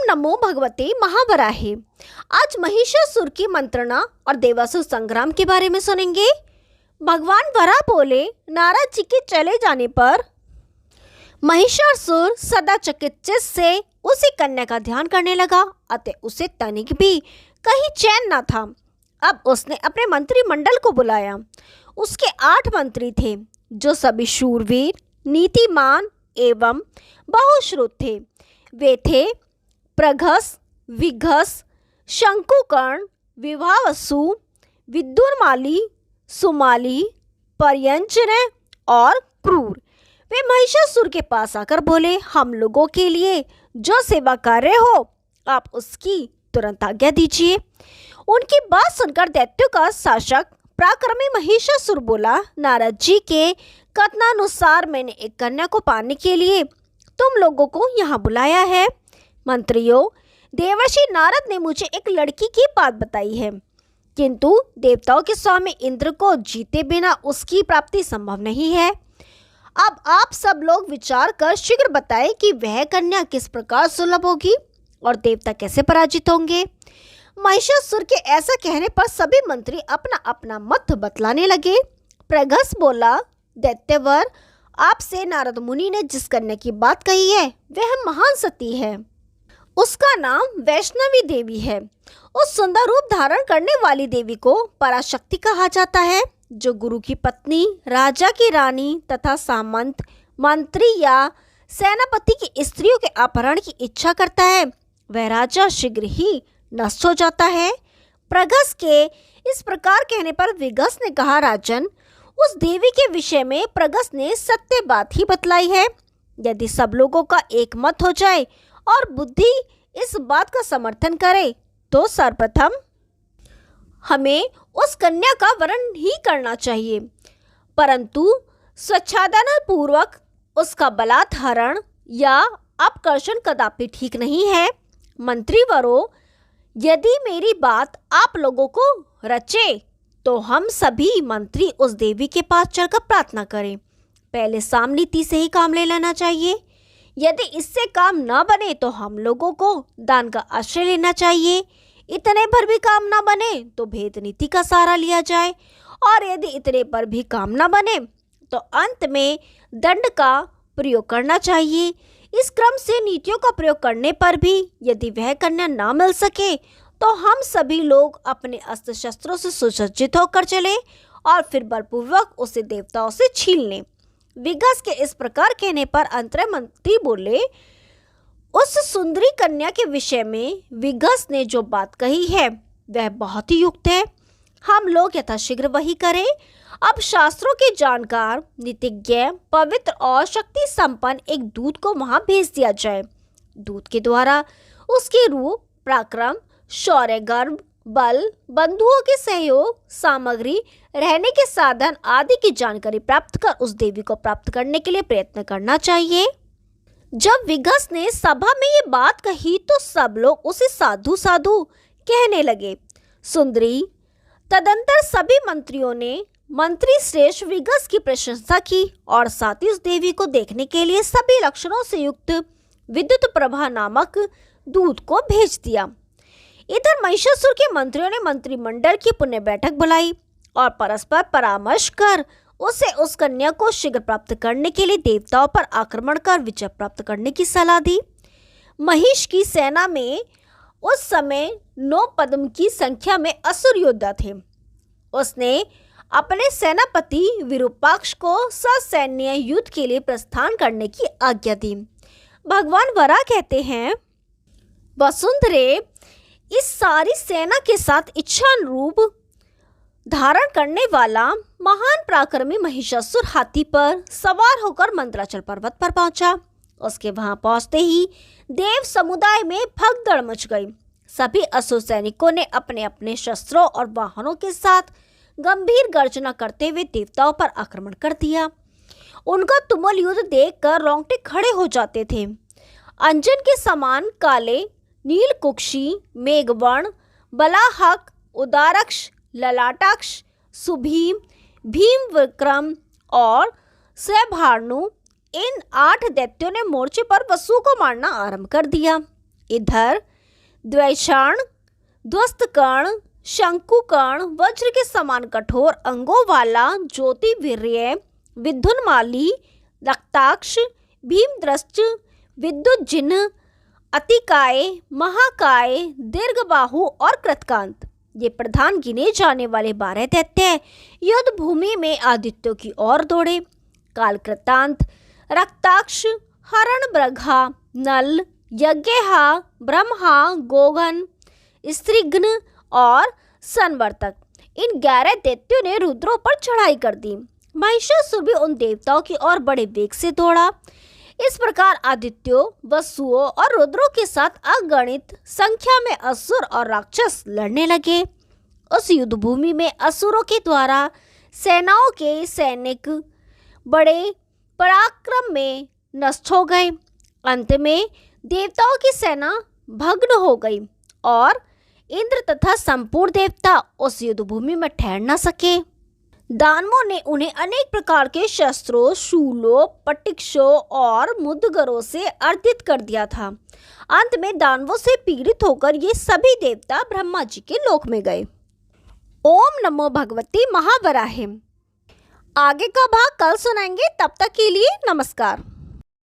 नमो भगवते महावराहे। आज महिषासुर की मंत्रणा और देवासुर संग्राम के बारे में सुनेंगे। भगवान वराह बोले, नारद जी के चले जाने पर महिषासुर सदा चकित चित्त से उसी कन्या का ध्यान करने लगा, अतः उसे तनिक भी कहीं चैन न था। अब उसने अपने मंत्रिमंडल को बुलाया। उसके 8 मंत्री थे, जो सभी शूरवीर, नीतिमान एवं बहुश्रुत थे। वे थे प्रघस, विघस, शंकुकर्ण, विभावसु, विदुरमाली, सुमाली, पर्यंचन और क्रूर। वे महिषासुर के पास आकर बोले, हम लोगों के लिए जो सेवा कार्य हो, आप उसकी तुरंत आज्ञा दीजिए। उनकी बात सुनकर दैत्यों का शासक पराक्रमी महिषासुर बोला, नारद जी के कथनानुसार मैंने एक कन्या को पाने के लिए तुम लोगों को यहाँ बुलाया है। मंत्रियों, देवर्षि नारद ने मुझे एक लड़की की बात बताई है, किंतु देवताओं के स्वामी इंद्र को जीते बिना उसकी प्राप्ति संभव नहीं है। अब आप सब लोग विचार कर शीघ्र बताएं कि वह कन्या किस प्रकार सुलभ होगी और देवता कैसे पराजित होंगे। महिषासुर के ऐसा कहने पर सभी मंत्री अपना अपना मत बतलाने लगे। प्रघस बोला, दैत्यवर, आपसे नारद मुनि ने जिस कन्या की बात कही है वह महान सती है। उसका नाम वैष्णवी देवी है। उस सुंदर रूप धारण करने वाली देवी को पराशक्ति कहा जाता है। जो गुरु की पत्नी, राजा की रानी तथा सामंत, मंत्री या सेनापति की स्त्रियों के अपहरण की इच्छा करता है, वह राजा शीघ्र ही नष्ट हो जाता है। प्रघस के इस प्रकार कहने पर विघस ने कहा, राजन, उस देवी के विषय में प्रघस ने सत्य बात ही बतलाई है। यदि सब लोगों का एक मत हो जाए और बुद्धि इस बात का समर्थन करे तो सर्वप्रथम हमें उस कन्या का वरण ही करना चाहिए, परंतु स्वच्छादन पूर्वक उसका बलात्हरण या अपकर्षण कदापि ठीक नहीं है। मंत्रीवरों, यदि मेरी बात आप लोगों को रचे तो हम सभी मंत्री उस देवी के पास चलकर प्रार्थना करें। पहले सामनीति से ही काम ले लेना चाहिए। यदि इससे काम न बने तो हम लोगों को दान का आश्रय लेना चाहिए। इतने पर भी काम न बने तो भेद नीति का सहारा लिया जाए, और यदि इतने पर भी काम न बने तो अंत में दंड का प्रयोग करना चाहिए। इस क्रम से नीतियों का प्रयोग करने पर भी यदि वह कन्या न मिल सके तो हम सभी लोग अपने अस्त्र शस्त्रों से सुसज्जित होकर चले और फिर बलपूर्वक उसे देवताओं से छीन लें। विघस के इस प्रकार कहने पर अंतरंग मंत्री बोले, उस सुंदरी कन्या के विषय में विघस ने जो बात कही है वह बहुत ही युक्त है। हम लोग यथाशीघ्र वही करें। अब शास्त्रों के जानकार, नीतिज्ञ, पवित्र और शक्ति संपन्न एक दूत को वहां भेज दिया जाए। दूत के द्वारा उसके रूप, पराक्रम, शौर्य, गर्व, बल, बंधुओं के सहयोग, सामग्री, रहने के साधन आदि की जानकारी प्राप्त कर उस देवी को प्राप्त करने के लिए प्रयत्न करना चाहिए। जब विघस ने सभा में ये बात कही तो सब लोग उसे साधु साधु कहने लगे। सुंदरी, तदंतर सभी मंत्रियों ने मंत्री श्रेष्ठ विघस की प्रशंसा की और साथ ही उस देवी को देखने के लिए सभी लक्षणों से युक्त विद्युत प्रभा नामक दूत को भेज दिया। इधर महिषासुर के मंत्रियों ने मंत्रिमंडल की पुण्य बैठक बुलाई और परस्पर परामर्श कर उसे उस कन्या को शीघ्र प्राप्त करने के लिए देवताओं पर आक्रमण कर विजय प्राप्त करने की सलाह दी। महिष की सेना में उस समय 9 पद्म की संख्या में असुर योद्धा थे। उसने अपने सेनापति विरूपाक्ष को ससैन्य युद्ध के लिए प्रस्थान करने की आज्ञा दी। भगवान वराह कहते हैं, वसुंधरे, इस सारी सेना के साथ इच्छानुरूप धारण करने वाला महान पराक्रमी महिषासुर हाथी पर सवार होकर मंदराचल पर्वत पर पहुंचा। उसके वहां पहुंचते ही देव समुदाय में भगदड़ मच गई। सभी असुर सैनिकों ने अपने अपने शस्त्रों और वाहनों के साथ गंभीर गर्जना करते हुए देवताओं पर आक्रमण कर दिया। उनका तुमुल युद्ध देखकर रोंगटे खड़े हो जाते थे। अंजन के समान काले, नीलकुक्षी, मेघवर्ण, बलाहक, उदारक्ष, ललाटाक्ष, सुभीम, भीम विक्रम और सभानु, इन 8 दैत्यों ने मोर्चे पर वसु को मारना आरंभ कर दिया। इधर द्वैषाण, ध्वस्तकर्ण, शंकुकर्ण, वज्र के समान कठोर अंगों वाला ज्योतिवीर्य, विद्युन्माली, रक्ताक्ष, भीमद्रष्ट, विद्युज्जिह्न, अतिकाय, महाकाय, दीर्घबाहु और कृतकांत, ये प्रधान गिने जाने वाले 12 दैत्य युद्ध भूमि में आदित्यों की ओर दौड़े। कालकृतांत, रक्ताक्ष, हरणमृगा, नल, यज्ञहा, ब्रह्मा, गोगन, स्त्रिघ्न और संवर्तक, इन 11 दैत्यों ने रुद्रों पर चढ़ाई कर दी। महिषासुर भी उन देवताओं की ओर बड़े वेग से दौड़ा। इस प्रकार आदित्यों, वसुओं और रुद्रों के साथ अगणित संख्या में असुर और राक्षस लड़ने लगे। उस युद्ध भूमि में असुरों के द्वारा सेनाओं के सैनिक बड़े पराक्रम में नष्ट हो गए। अंत में देवताओं की सेना भग्न हो गई और इंद्र तथा संपूर्ण देवता उस युद्ध भूमि में ठहर न सके। दानवों ने उन्हें अनेक प्रकार के शस्त्रों, शूलों, पटिक्षों और मुद्गरों से अर्जित कर दिया था। अंत में दानवों से पीड़ित होकर ये सभी देवता ब्रह्मा जी के लोक में गए। ओम नमो भगवती महावराहे। आगे का भाग कल सुनाएंगे, तब तक के लिए नमस्कार।